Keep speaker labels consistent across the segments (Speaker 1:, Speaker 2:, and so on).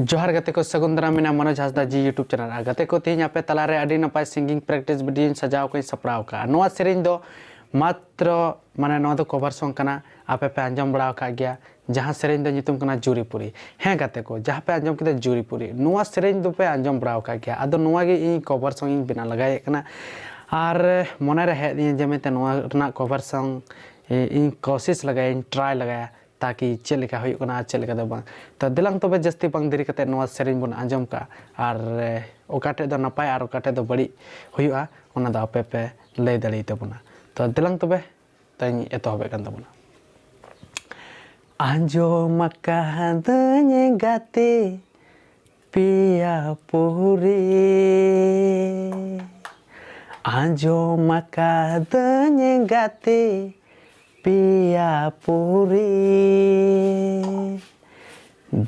Speaker 1: जोहार गते को सगुंदरा मेना मनोज हासदा जी यूट्यूब चैनल गते को तीन पे तलारे अडी नपाय सिंगिंग प्रैक्टिस वीडियो सजाव को सपड़ाव का नोआ सेरेंज दो मात्र माने नोआ दो कवर सॉन्ग कना आपे पे अंजम बड़ा का गया जहां सेरेंज दो नितुम कना जुरीपुरी हैं गते को जहां पे अंजम किते जुरीपुरी नोआ सेरेंज दो पे अंजम बड़ा का गया अदो नोआ गे इ कवर सॉन्ग इन बिना लगाए कना आर मने रे हे जेमेते नोआ रना कवर सॉन्ग इन कोशिश लगाए इन ट्राई लगाया ताकि चेलेका होना चेलेका दो बांग तो दिलांग तबे जस्ती बांग देरी कते नोआ सेरेंज बन आंजम का आर ओकाटे दो नपाय आर ओकाटे दो बड़ी हुयुआ ओना दो आपे पे लay दड़ी तबना तो दिलांग तबे तई एतोबे कान तबना आंजम कादने गाते पिया पुरी आंजम कादने गाते पिया पुरी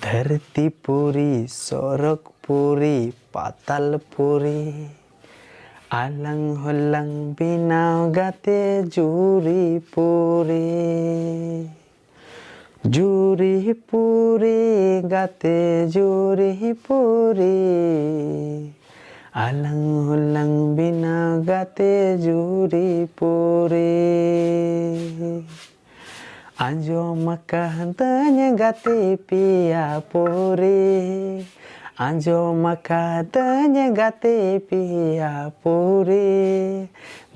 Speaker 1: धरती पुरी सरक पुरी पाताल पुरी आलंग होलंग बिनाव गाते जुरी पुरी जुरी पुरी गाते जुरी पुरी आलंग होलंग बिनाव गाते जुरी पुरी आंजम कादने गाते पिया पुरी आंजम कादने गाते पिया पुरी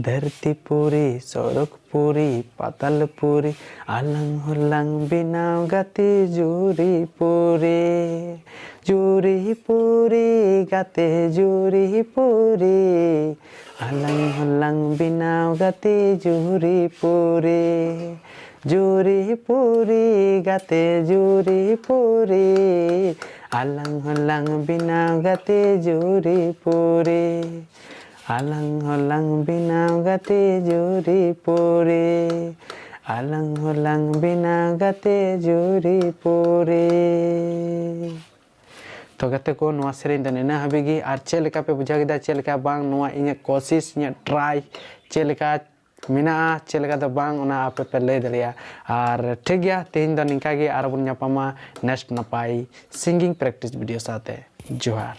Speaker 1: धरती पुरी सड़क पुरी पाताल पुरी आलंग होलंग बिनाव गाते जुरी पुरी जुरी पुरी गाते जुरी पुरी आलंग होलंग बिनाव गाते जुरी पुरी जुरी पुरी गाते जुरी पुरी आलंग होलंग बिनाव गाते जुरी पुरी आलंग होलंग बिनाव गाते जुरी पुरी आलंग होलंग बिनाव गाते जुरी पुरी तो गते को नोआ सेरेंज दने ना हबेगी आर चेलेका पे बुझा गिदा चेलेका बांग नोआ इने कोशिश इने ट्राई चेलेका मिना चेलेका दो बांग ओना आपे पे लay दलिया आर ठीक गया तेहिन दो निका गे आर बन न्यापामा नेक्स्ट नपाई सिंगिंग प्रैक्टिस वीडियो साथे जोहार।